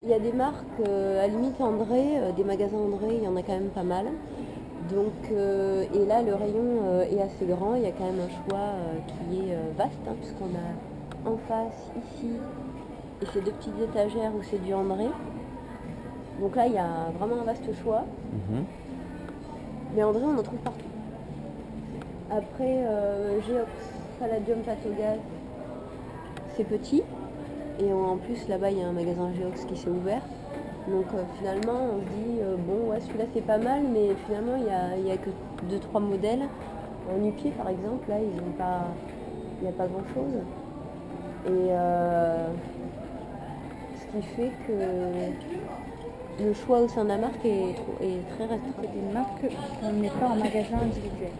Il y a des marques, à la limite André, des magasins André, il y en a quand même pas mal. Donc, et là, le rayon est assez grand, il y a quand même un choix qui est vaste, hein, puisqu'on a en face, ici, et ces deux petites étagères où c'est du André. Donc là, il y a vraiment un vaste choix. Mais André, on en trouve partout. Après, Geox, Palladium, Pataugas, c'est petit. Et en plus, là-bas, il y a un magasin Geox qui s'est ouvert. Donc finalement, on se dit, bon, ouais, celui-là, c'est pas mal, mais finalement, il y a que 2-3 modèles. En nu-pied, par exemple, là, ils ont pas, il n'y a pas grand-chose. Et ce qui fait que le choix au sein de la marque est très restreint. C'est des marques qu'on ne met pas en magasin individuel.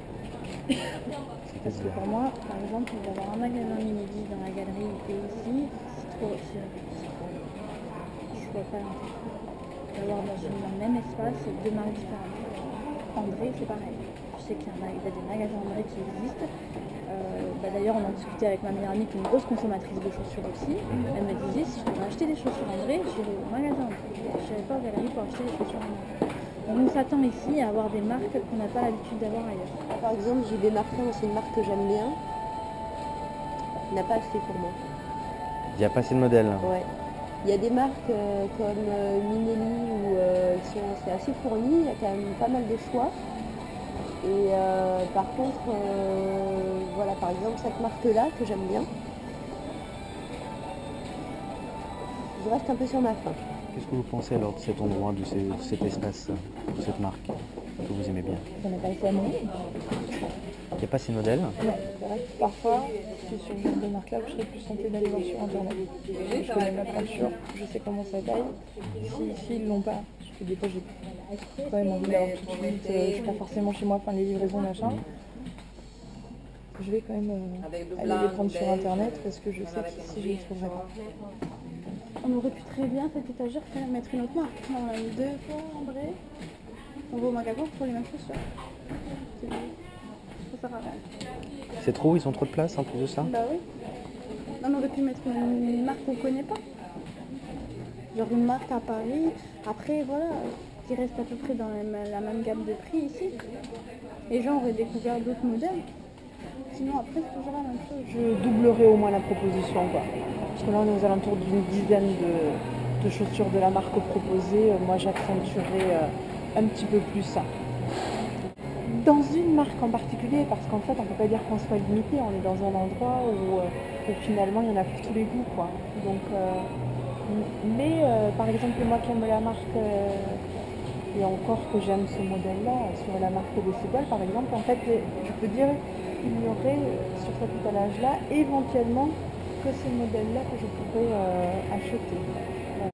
Parce que pour moi, par exemple, d'avoir un magasin Mimedi dans la galerie et ici, c'est trop. Je vois pas l'intérêt. D'avoir dans le même espace deux marques différentes. André, c'est pareil. Je sais qu'il y a des magasins André qui existent. D'ailleurs, on en discutait avec ma meilleure amie qui est une grosse consommatrice de chaussures aussi. Elle me disait, si je devais acheter des chaussures André, j'irais au magasin André. Je n'irais pas aux galeries pour acheter des chaussures André. Donc on s'attend ici à avoir des marques qu'on n'a pas l'habitude d'avoir ailleurs. Par exemple, JB Martin, c'est une marque que j'aime bien. Il n'a pas assez pour moi. Il n'y a pas assez de modèles. Ouais. Il y a des marques comme Minelli où c'est assez fourni, il y a quand même pas mal de choix. Et par contre, voilà, par exemple, cette marque-là que j'aime bien, je reste un peu sur ma faim. Qu'est-ce que vous pensez alors de cet endroit, de cet espace, de cette marque que vous aimez bien? On n'a pas assez à nous. Il n'y a pas assez de modèles? Non, c'est vrai que parfois, c'est sur ce genre de marque-là que je serais plus tentée d'aller voir sur internet. Je connais ma peinture, je sais comment ça taille. Si ils l'ont pas, parce que des fois j'ai quand même envie d'avoir tout de suite, je suis pas forcément chez moi, enfin les livraisons, machin. Je vais quand même aller les prendre sur internet parce que je sais qu'ici je les trouverai pas. On aurait pu très bien cette étagère faire mettre une autre marque. On a mis deux fois André. On va au magasin pour les mêmes chaussures. Ça sert à rien. C'est trop, ils ont trop de place en plus de ça? Bah oui. On aurait pu mettre une marque qu'on connaît pas. Genre une marque à Paris. Après voilà, qui reste à peu près dans la même gamme de prix ici. Les gens auraient découvert d'autres modèles. Sinon après c'est toujours la même chose. Je doublerai au moins la proposition quoi. Parce que là on est aux alentours d'une dizaine de chaussures de la marque proposée. Moi j'accentuerai un petit peu plus ça. Dans une marque en particulier, parce qu'en fait on peut pas dire qu'on soit limité, on est dans un endroit où finalement il y en a pour tous les goûts quoi. Donc par exemple moi qui aime la marque et encore que j'aime ce modèle-là, sur la marque des Céboles par exemple, en fait je peux dire qu'il y aurait sur cet étalage-là éventuellement que ce modèle-là que je pourrais acheter.